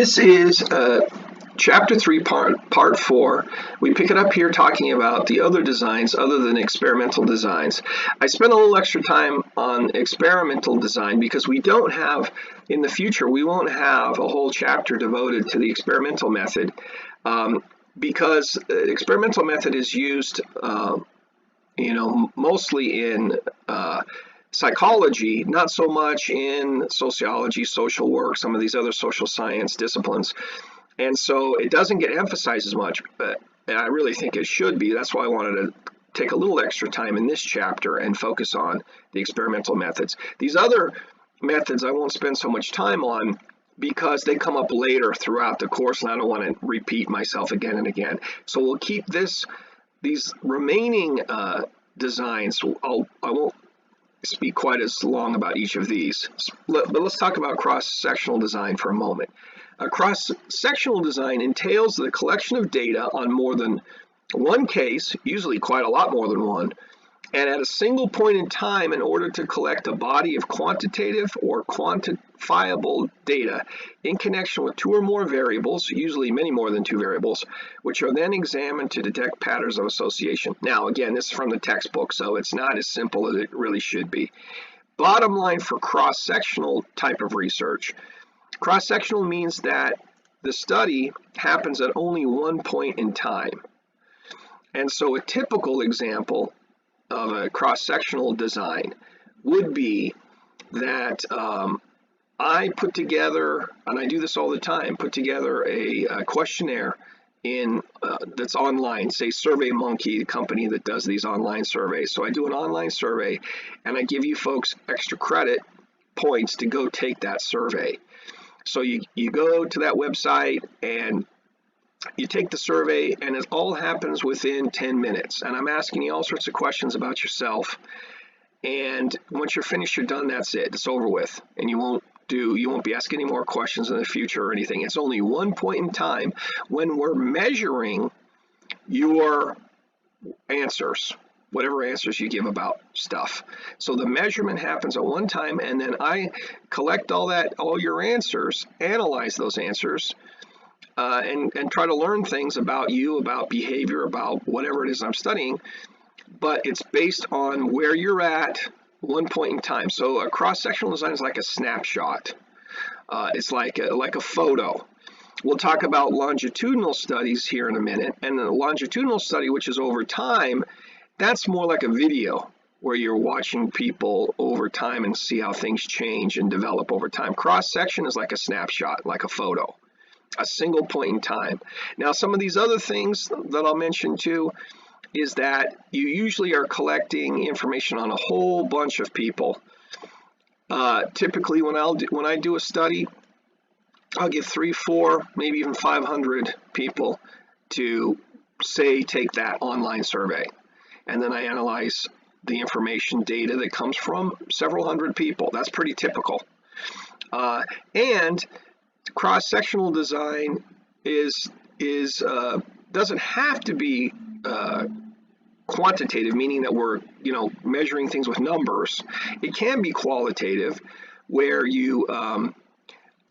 This is Chapter 3, Part 4. We pick it up here talking about the other designs other than experimental designs. I spent a little extra time on experimental design because we don't have, in the future, we won't have a whole chapter devoted to the experimental method because the experimental method is used, mostly in psychology, not so much in sociology, social work, some of these other social science disciplines. And so it doesn't get emphasized as much, but I really think it should be. That's why I wanted to take a little extra time in this chapter and focus on the experimental methods. These other methods I won't spend so much time on because they come up later throughout the course, and I don't want to repeat myself again and again. So we'll keep these remaining designs. I won't speak quite as long about each of these, but let's talk about cross-sectional design for a moment. A cross-sectional design entails the collection of data on more than one case, usually quite a lot more than one, and at a single point in time in order to collect a body of quantitative or quantifiable data in connection with two or more variables, usually many more than two variables, which are then examined to detect patterns of association. Now, again, this is from the textbook, so it's not as simple as it really should be. Bottom line for cross-sectional type of research. Cross-sectional means that the study happens at only one point in time. And so a typical example of a cross-sectional design would be that I put together, and I do this all the time, put together a questionnaire that's online, say SurveyMonkey, the company that does these online surveys. So I do an online survey, and I give you folks extra credit points to go take that survey. So you go to that website and you take the survey, and it all happens within 10 minutes. And I'm asking you all sorts of questions about yourself. And once you're finished, you're done. That's it. It's over with. And you won't be asked any more questions in the future or anything. It's only one point in time when we're measuring your answers, whatever answers you give about stuff. So the measurement happens at one time, and then I collect all your answers, analyze those answers, and try to learn things about you, about behavior, about whatever it is I'm studying. But it's based on where you're at one point in time. So a cross-sectional design is like a snapshot. It's like a photo. We'll talk about longitudinal studies here in a minute. And the longitudinal study, which is over time, that's more like a video where you're watching people over time and see how things change and develop over time. Cross-section is like a snapshot, like a photo, a single point in time. Now, some of these other things that I'll mention too is that you usually are collecting information on a whole bunch of people. Typically, when I do a study, I'll get 300, 400, maybe even 500 people to take that online survey. And then I analyze the information data that comes from several hundred people. That's pretty typical. And cross-sectional design doesn't have to be quantitative, meaning that we're measuring things with numbers. It can be qualitative, where you're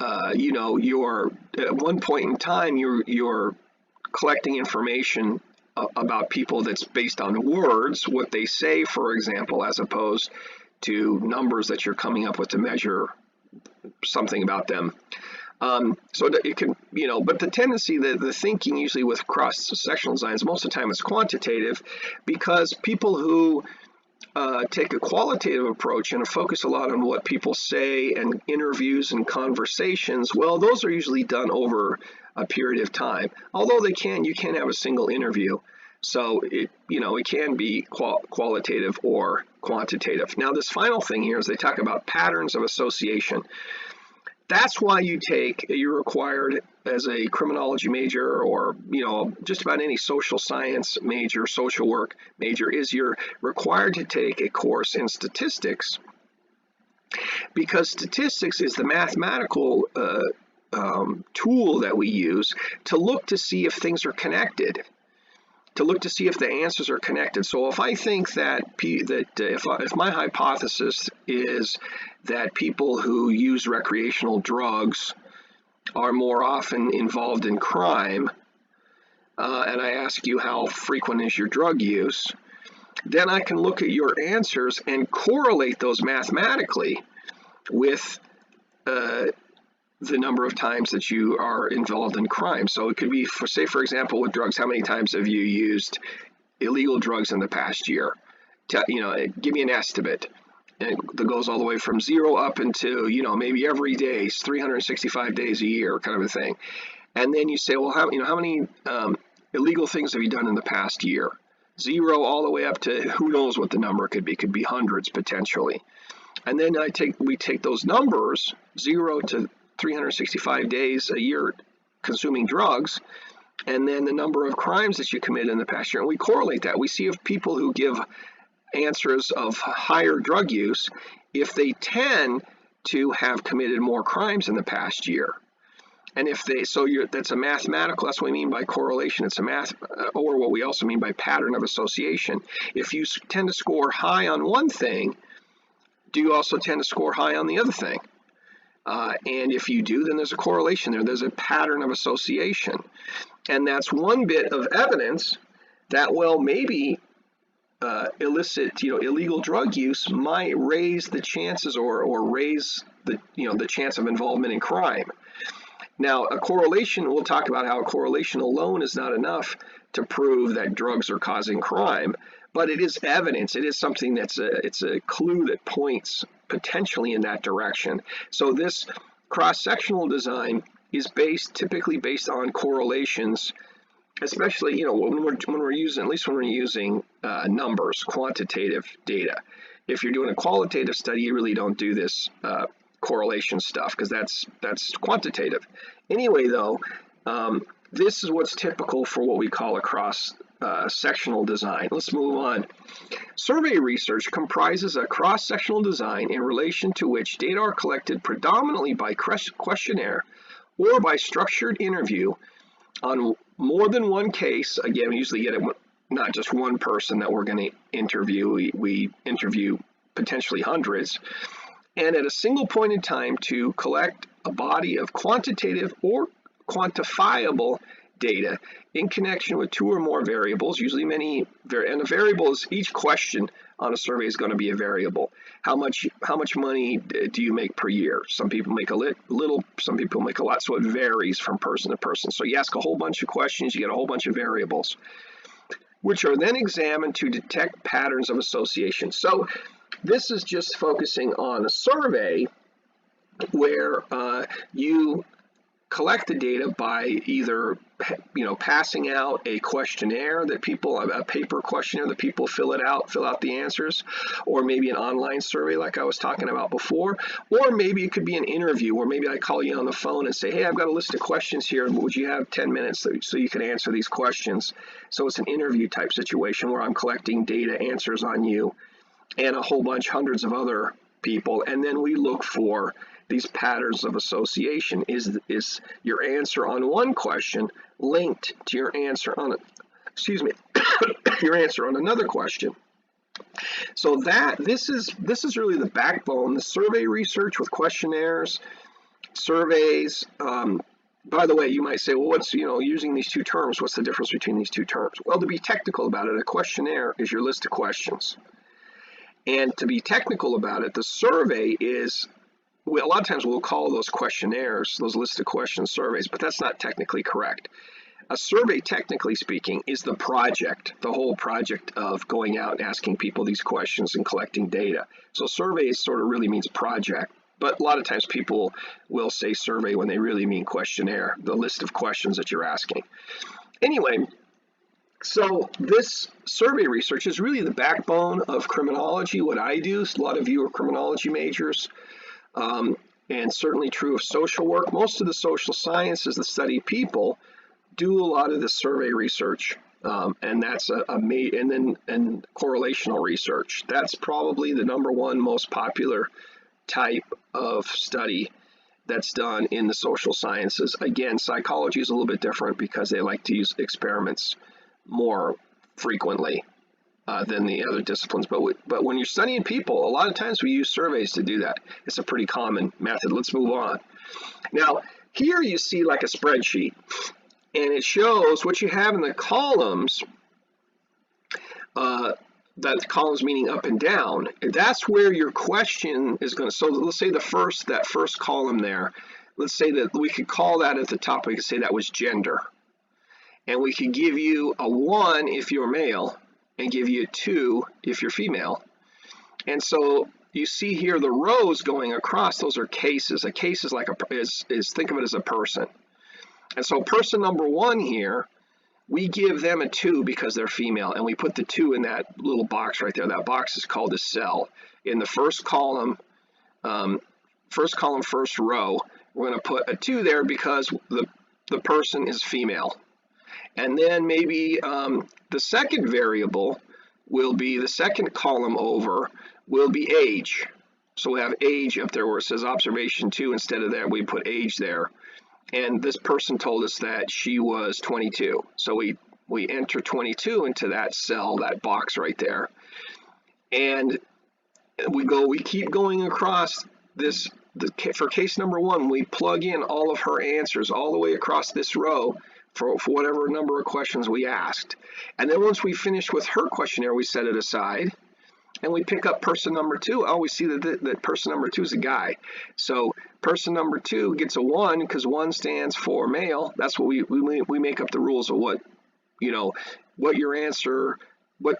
at one point in time you're collecting information about people that's based on words, what they say, for example, as opposed to numbers that you're coming up with to measure something about them. So it can, but the tendency, the thinking usually with cross-sectional designs, most of the time it's quantitative, because people who take a qualitative approach and focus a lot on what people say and interviews and conversations, well, those are usually done over a period of time. Although you can have a single interview. So it can be qualitative or quantitative. Now, this final thing here is they talk about patterns of association. That's why you're required as a criminology major, or just about any social science major, social work major, is you're required to take a course in statistics, because statistics is the mathematical tool that we use to look to see if things are connected, to look to see if the answers are connected. So if I think that if my hypothesis is that people who use recreational drugs are more often involved in crime, and I ask you how frequent is your drug use, then I can look at your answers and correlate those mathematically with the number of times that you are involved in crime. So it could be, for example, with drugs, how many times have you used illegal drugs in the past year? Give me an estimate. And that goes all the way from 0 up into, maybe every day, 365 days a year kind of a thing. And then you say, well, how many illegal things have you done in the past year? 0 all the way up to who knows what the number could be. Could be hundreds potentially. And then we take those numbers, 0 to 365 days a year consuming drugs, and then the number of crimes that you committed in the past year, and we correlate that. We see if people who give answers of higher drug use, if they tend to have committed more crimes in the past year. And that's a mathematical, that's what we mean by correlation. It's or what we also mean by pattern of association. If you tend to score high on one thing, do you also tend to score high on the other thing? And if you do, then there's a correlation there. There's a pattern of association. And that's one bit of evidence that, maybe illicit, illegal drug use might raise the chances or raise the chance of involvement in crime. Now, a correlation, we'll talk about how a correlation alone is not enough to prove that drugs are causing crime, but it is evidence. It is something it's a clue that points potentially in that direction. So this cross-sectional design is typically based on correlations, especially when we're using numbers, quantitative data. If you're doing a qualitative study, you really don't do this correlation stuff because that's quantitative. Anyway, though, this is what's typical for what we call a cross-sectional design. Let's move on. Survey research comprises a cross-sectional design in relation to which data are collected predominantly by questionnaire or by structured interview on more than one case. Again, we usually get it not just one person that we're going to interview. We interview potentially hundreds. And at a single point in time to collect a body of quantitative or quantifiable data in connection with 2 or more variables, usually and a variable is each question on a survey is going to be a variable. How much money do you make per year? Some people make a little, some people make a lot, so it varies from person to person. So you ask a whole bunch of questions, you get a whole bunch of variables, which are then examined to detect patterns of association. So this is just focusing on a survey where you collect the data by either passing out a questionnaire a paper questionnaire that people fill out the answers, or maybe an online survey like I was talking about before, or maybe it could be an interview where maybe I call you on the phone and say, hey, I've got a list of questions here, would you have 10 minutes so you can answer these questions? So it's an interview type situation where I'm collecting data answers on you and a whole bunch, hundreds of other people, and then we look for these patterns of association. Is your answer on one question linked to your answer on your answer on another question? So this is really the backbone. The survey research with questionnaires, surveys. By the way, you might say, well, what's using these two terms? What's the difference between these two terms? Well, to be technical about it, a questionnaire is your list of questions. And to be technical about it, the survey is, a lot of times we'll call those questionnaires, those list of questions, surveys, but that's not technically correct. A survey, technically speaking, is the whole project of going out and asking people these questions and collecting data. So survey sort of really means project, but a lot of times people will say survey when they really mean questionnaire, the list of questions that you're asking. Anyway, so this survey research is really the backbone of criminology. What I do, a lot of you are criminology majors, and certainly true of social work. Most of the social sciences that study people do a lot of the survey research, and that's and correlational research. That's probably the number one most popular type of study that's done in the social sciences. Again, psychology is a little bit different because they like to use experiments more frequently than the other disciplines. But when you're studying people, a lot of times we use surveys to do that. It's a pretty common method. Let's move on. Now, Here you see like a spreadsheet, and it shows what you have in the columns. That columns meaning up and down. That's where your question is going to. So let's say that first column there. Let's say that we could call that at the top. We could say that was gender, and we could give you a 1 if you're male, and give you a 2 if you're female. And so you see here the rows going across. Those are cases. A case is like think of it as a person. And so person number 1 here, we give them a 2 because they're female, and we put the 2 in that little box right there. That box is called a cell. In the first column, first row, we're going to put a 2 there because the person is female. And then maybe the second variable will be, the second column over will be age. So we have age up there where it says observation 2. Instead of that, we put age there. And this person told us that she was 22. So we enter 22 into that cell, that box right there. And we keep going across this. For case number 1, we plug in all of her answers all the way across this row for whatever number of questions we asked. And then once we finish with her questionnaire, we set it aside. And we pick up person number 2. Oh, we see that person number 2 is a guy. So person number 2 gets a 1 because 1 stands for male. That's what we make up the rules of what your answer,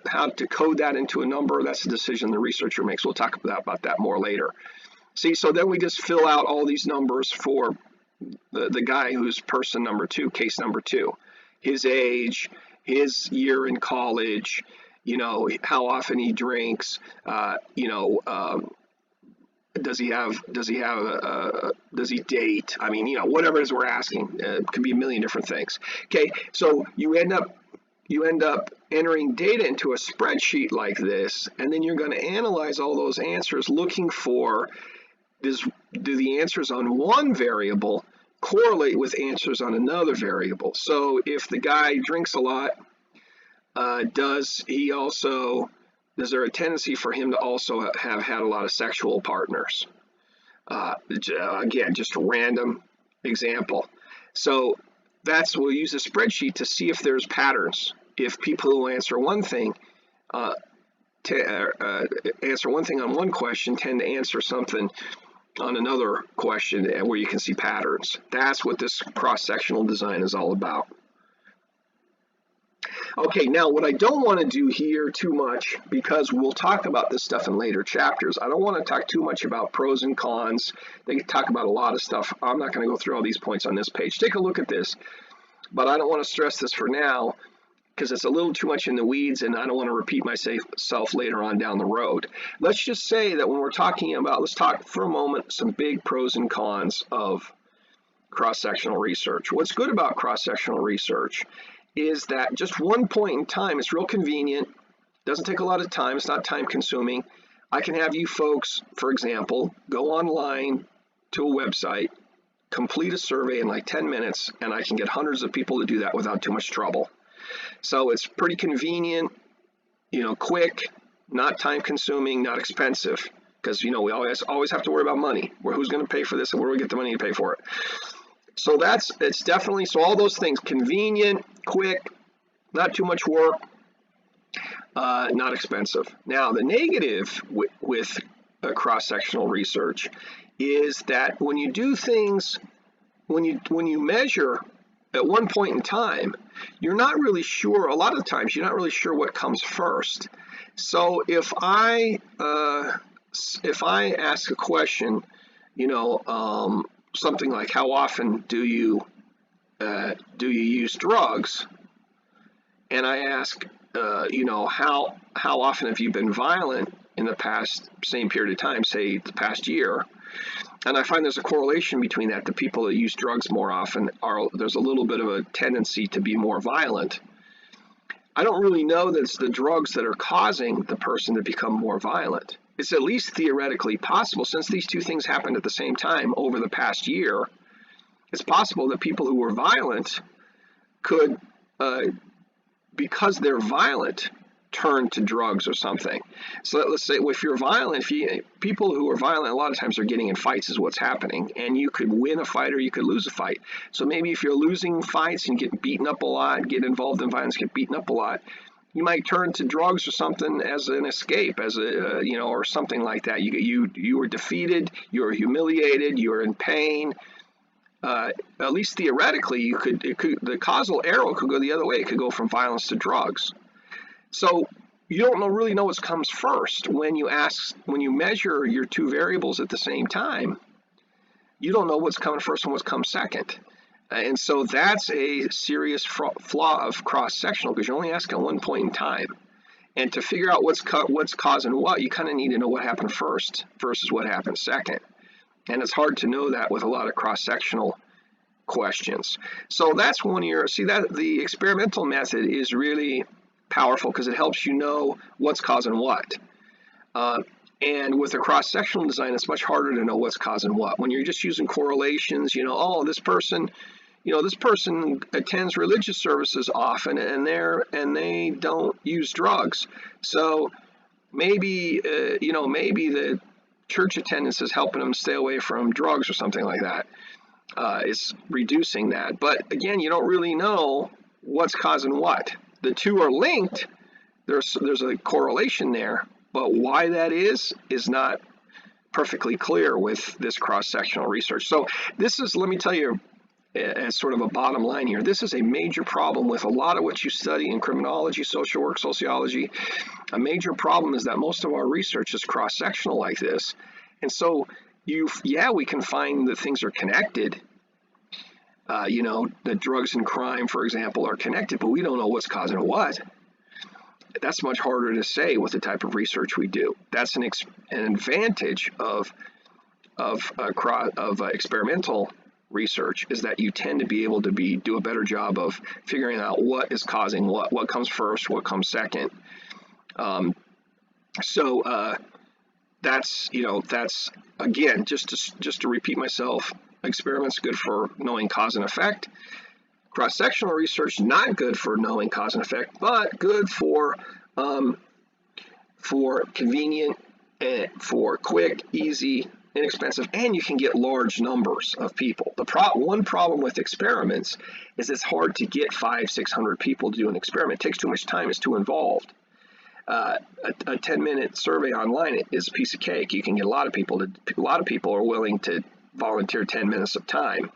how to code that into a number. That's a decision the researcher makes. We'll talk about that more later. See, so then we just fill out all these numbers for the guy who's person number 2, case number 2. His age, his year in college, how often he drinks, does he date? I mean, whatever it is we're asking, it could be a million different things. Okay, so you end up entering data into a spreadsheet like this, and then you're going to analyze all those answers, looking for, do the answers on one variable correlate with answers on another variable? So if the guy drinks a lot, is there a tendency for him to also have had a lot of sexual partners? Again, just a random example. So we'll use a spreadsheet to see if there's patterns. If people who answer one thing on one question tend to answer something on another question, where you can see patterns. That's what this cross-sectional design is all about. Okay, now what I don't want to do here too much, because we'll talk about this stuff in later chapters, I don't want to talk too much about pros and cons. They talk about a lot of stuff. I'm not going to go through all these points on this page. Take a look at this, but I don't want to stress this for now because it's a little too much in the weeds, and I don't want to repeat myself later on down the road. Let's just say that when we're talking about, let's talk for a moment some big pros and cons of cross-sectional research. What's good about cross-sectional research is that just one point in time, it's real convenient, doesn't take a lot of time, it's not time consuming. I can have you folks, for example, go online to a website, complete a survey in like 10 minutes, and I can get hundreds of people to do that without too much trouble. So it's pretty convenient, quick, not time consuming, not expensive, because we always have to worry about money. Who's going to pay for this, and where do we get the money to pay for it? So it's definitely, so all those things, convenient, quick, not too much work, not expensive. Now, the negative with cross-sectional research is that when you do things, when you measure at one point in time, you're not really sure, a lot of times you're not really sure what comes first. So if I ask a question, something like, how often do you use drugs? And I ask, how often have you been violent in the same period of time, say the past year? And I find there's a correlation between that. The people that use drugs more often there's a little bit of a tendency to be more violent. I don't really know that it's the drugs that are causing the person to become more violent. It's at least theoretically possible, since these two things happened at the same time over the past year. It's possible that people who were violent could, because they're violent, turn to drugs or something. So let's say if you're violent, people who are violent a lot of times are getting in fights is what's happening, and you could win a fight or you could lose a fight. So maybe if you're losing fights and get beaten up a lot, get involved in violence, get beaten up a lot, you might turn to drugs or something as an escape, as a or something like that. You were defeated, you were humiliated, you were in pain. At least theoretically, the causal arrow could go the other way. It could go from violence to drugs. So you don't really know what comes first when you measure your two variables at the same time. You don't know what's coming first and what's coming second. And so that's a serious flaw of cross-sectional, because you're only asking at one point in time. And to figure out what's causing what, you kind of need to know what happened first versus what happened second. And it's hard to know that with a lot of cross-sectional questions. So that's one of your, the experimental method is really powerful because it helps you know what's causing what. And with a cross-sectional design, it's much harder to know what's causing what. When you're just using correlations, this person attends religious services often, and they don't use drugs. So maybe the church attendance is helping them stay away from drugs or something like that. It's reducing that. But again, you don't really know what's causing what. The two are linked. There's a correlation there, but why that is not perfectly clear with this cross-sectional research. So let me tell you, as sort of a bottom line here, this is a major problem with a lot of what you study in criminology, social work, sociology. A major problem is that most of our research is cross-sectional like this. And so we can find that things are connected. That drugs and crime, for example, are connected, but we don't know what's causing what. That's much harder to say with the type of research we do. That's an advantage of experimental research, is that you tend to be able to do a better job of figuring out what is causing what comes first, what comes second. That's again, just to repeat myself, experiments good for knowing cause and effect. Cross-sectional research not good for knowing cause and effect, but good for convenient, for quick, easy, inexpensive, and you can get large numbers of people. One problem with experiments is it's hard to get 500-600 people to do an experiment. It takes too much time. It's too involved. A 10-minute survey online is a piece of cake. You can get a lot of people are willing to volunteer 10 minutes of time.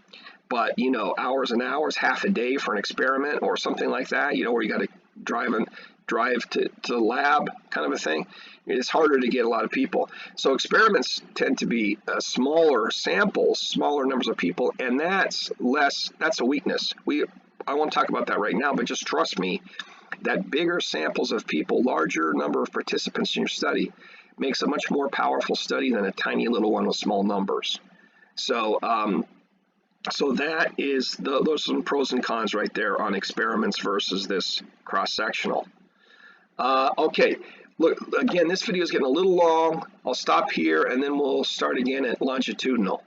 But, hours and hours, half a day for an experiment or something like that, where you got to drive to the lab kind of a thing, it's harder to get a lot of people. So experiments tend to be smaller samples, smaller numbers of people, and that's a weakness. I won't talk about that right now, but just trust me that bigger samples of people, larger number of participants in your study, makes a much more powerful study than a tiny little one with small numbers. So that is those are some pros and cons right there on experiments versus this cross-sectional. Okay, look, again, this video is getting a little long. I'll stop here and then we'll start again at longitudinal.